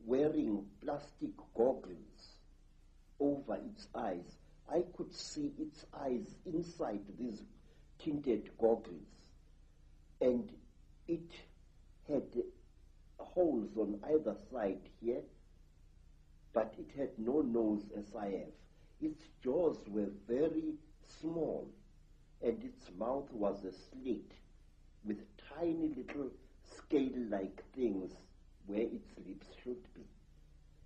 wearing plastic goggles over its eyes. I could see its eyes inside these tinted goggles, and it had holes on either side here, but it had no nose as I have. Its jaws were very small, and its mouth was a slit with tiny little scale-like things where its lips should be.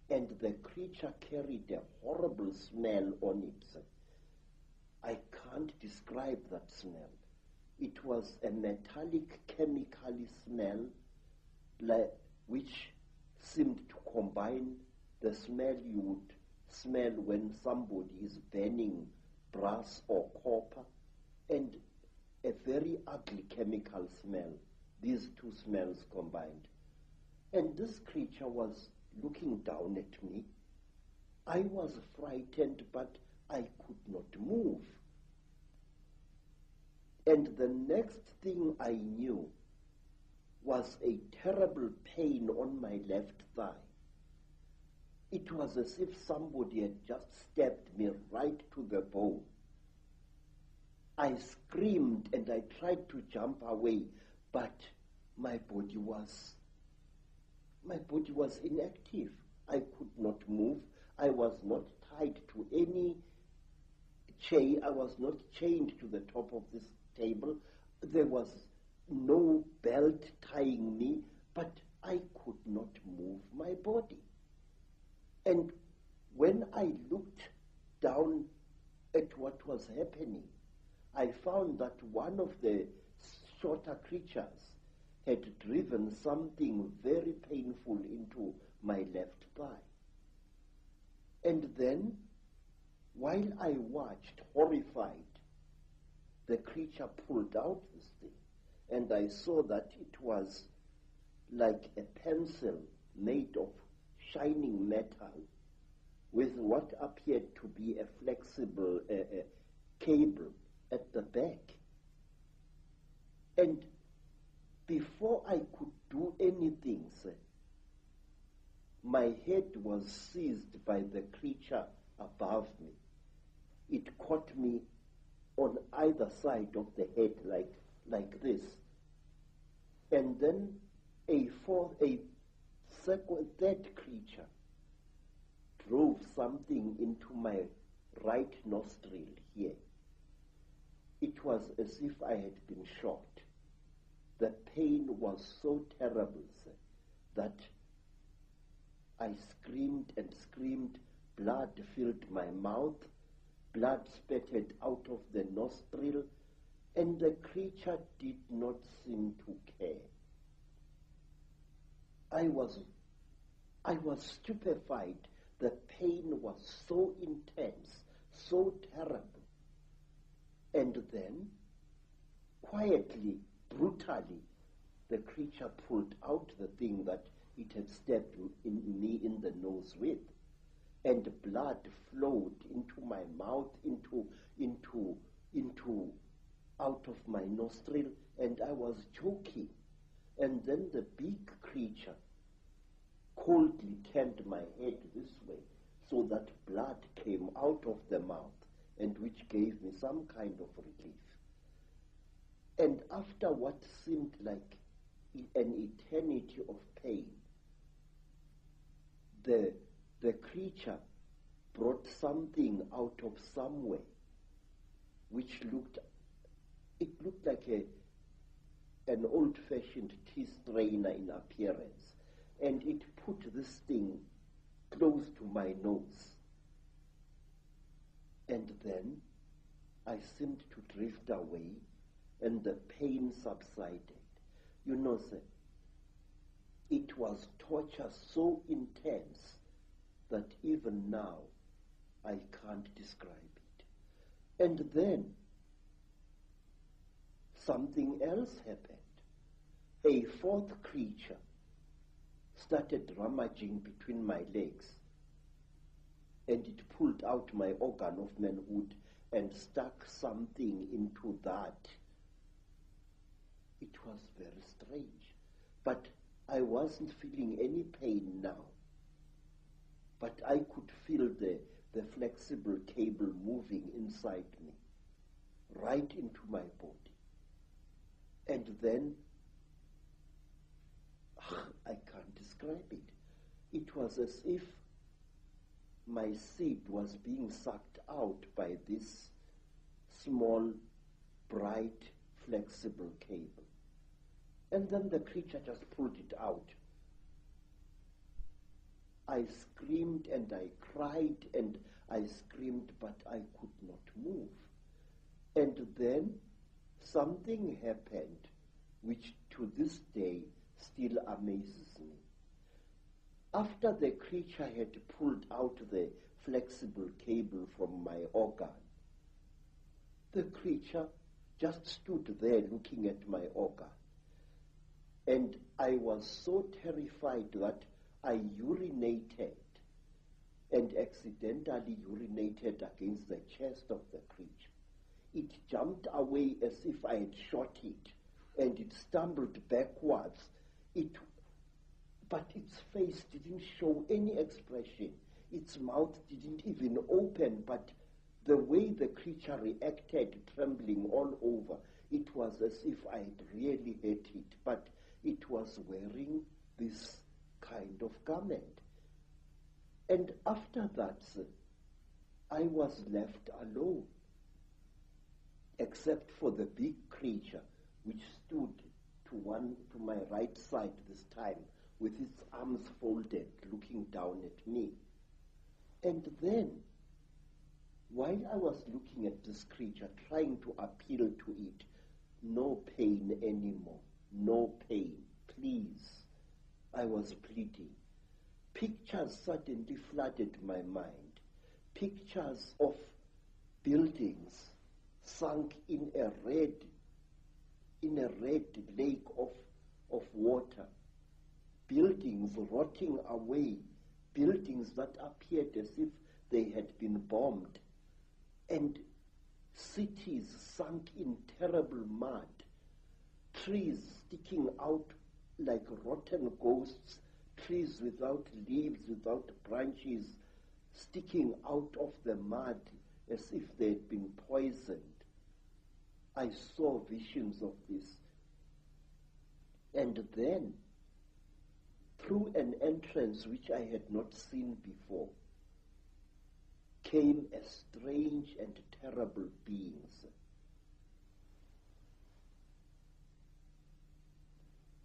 And the creature carried a horrible smell on it. I can't describe that smell. It was a metallic chemical smell which seemed to combine the smell you would smell when somebody is burning brass or copper and a very ugly chemical smell. These two smells combined. And this creature was looking down at me. I was frightened, but I could not move. And the next thing I knew was a terrible pain on my left thigh. It was as if somebody had just stabbed me right to the bone. I screamed and I tried to jump away, but my body was inactive. I could not move. I was not tied to any chain. I was not chained to the top of this table. There was no belt tying me, but I could not move my body. And when I looked down at what was happening, I found that one of the shorter creatures had driven something very painful into my left thigh. And then, while I watched, horrified, the creature pulled out this thing, and I saw that it was like a pencil made of shining metal with what appeared to be a flexible cable at the back. And before I could do anything, my head was seized by the creature above me. It caught me on either side of the head like this. And then a third creature drove something into my right nostril here. It was as if I had been shot. The pain was so terrible, that I screamed and screamed. Blood filled my mouth. Blood spattered out of the nostril, and the creature did not seem to care. I was stupefied. The pain was so intense, so terrible. And then, quietly, brutally, the creature pulled out the thing that it had stabbed me in the nose with, and blood flowed into my mouth, out of my nostril, and I was choking. And then the big creature coldly turned my head this way, so that blood came out of the mouth, and which gave me some kind of relief. And after what seemed like an eternity of pain, the creature brought something out of somewhere, which looked like an old-fashioned tea strainer in appearance, and it put this thing close to my nose. And then I seemed to drift away, and the pain subsided. You know, sir, it was torture so intense that even now I can't describe it. And then something else happened. A fourth creature started rummaging between my legs, and it pulled out my organ of manhood and stuck something into that. It was very strange, but I wasn't feeling any pain now. feel the flexible cable moving inside me, right into my body. And then, I can't describe it. It was as if my seed was being sucked out by this small, bright, flexible cable. And then the creature just pulled it out. I screamed and I cried and I screamed, but I could not move. And then something happened which to this day still amazes me. After the creature had pulled out the flexible cable from my organ, the creature just stood there looking at my organ. And I was so terrified that I urinated and accidentally urinated against the chest of the creature. It jumped away as if I had shot it, and it stumbled backwards. But its face didn't show any expression. Its mouth didn't even open, but the way the creature reacted, trembling all over, it was as if I had really hit it, but it was wearing this kind of garment. And after that, I was left alone, except for the big creature, which stood to my right side this time, with its arms folded, looking down at me. And then, while I was looking at this creature, trying to appeal to it, no pain anymore, no pain, please, I was pleading. Pictures suddenly flooded my mind. Pictures of buildings sunk in a red lake of water. Buildings rotting away. Buildings that appeared as if they had been bombed. And cities sunk in terrible mud. Trees sticking out like rotten ghosts. Trees without leaves, without branches, sticking out of the mud as if they had been poisoned. I saw visions of this. And then, through an entrance which I had not seen before, came a strange and terrible beings.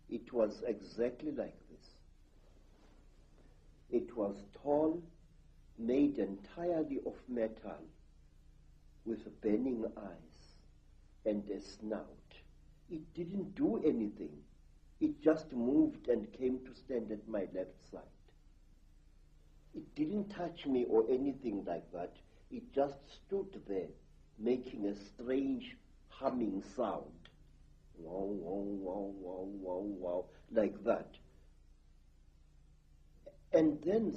It was exactly like this. It was tall, made entirely of metal, with burning eyes and a snout. It didn't do anything. It just moved and came to stand at my left side. It didn't touch me or anything like that. It just stood there, making a strange humming sound. Wow, wow, wow, wow, wow, wow, like that. And then,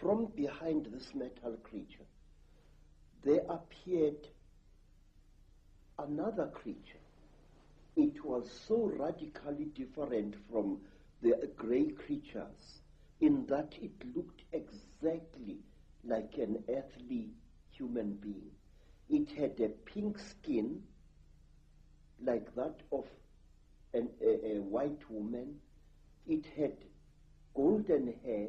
from behind this metal creature, there appeared another creature. It was so radically different from the gray creatures in that it looked exactly like an earthly human being. It had a pink skin like that of a white woman. It had golden hair,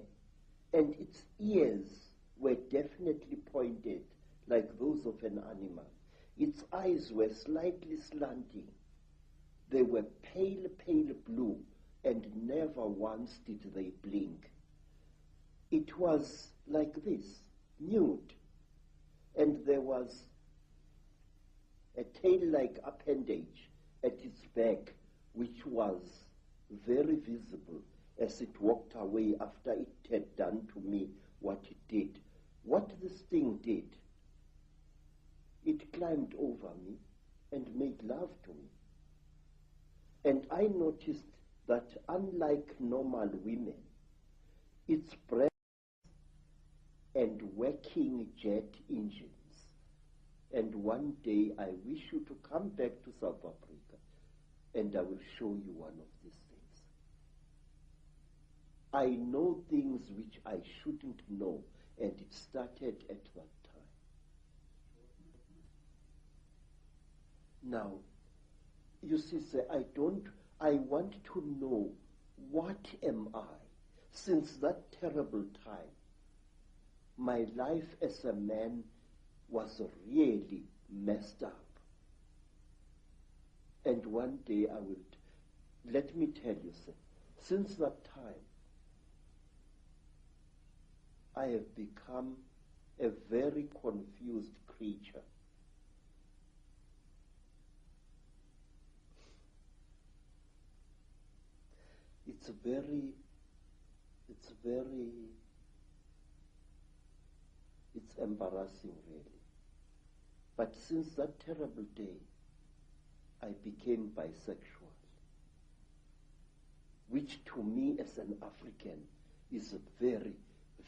and its ears were definitely pointed like those of an animal. Its eyes were slightly slanting. They were pale, pale blue, and never once did they blink. It was like this, nude, and there was a tail-like appendage at its back, which was very visible as it walked away after it had done to me what it did. What this thing did, it climbed over me and made love to me. And I noticed that unlike normal women, its breasts and working jet engines. And one day I wish you to come back to South Africa, and I will show you one of these things. I know things which I shouldn't know, And it started at that time. Now, you see, sir, I want to know, what am I? Since that terrible time, my life as a man was really messed up. And one day let me tell you, sir, since that time, I have become a very confused creature. It's embarrassing, really. But since that terrible day, I became bisexual, which to me as an African is very,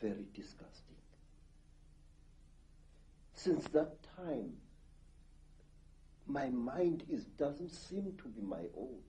very disgusting. Since that time, my mind doesn't seem to be my own.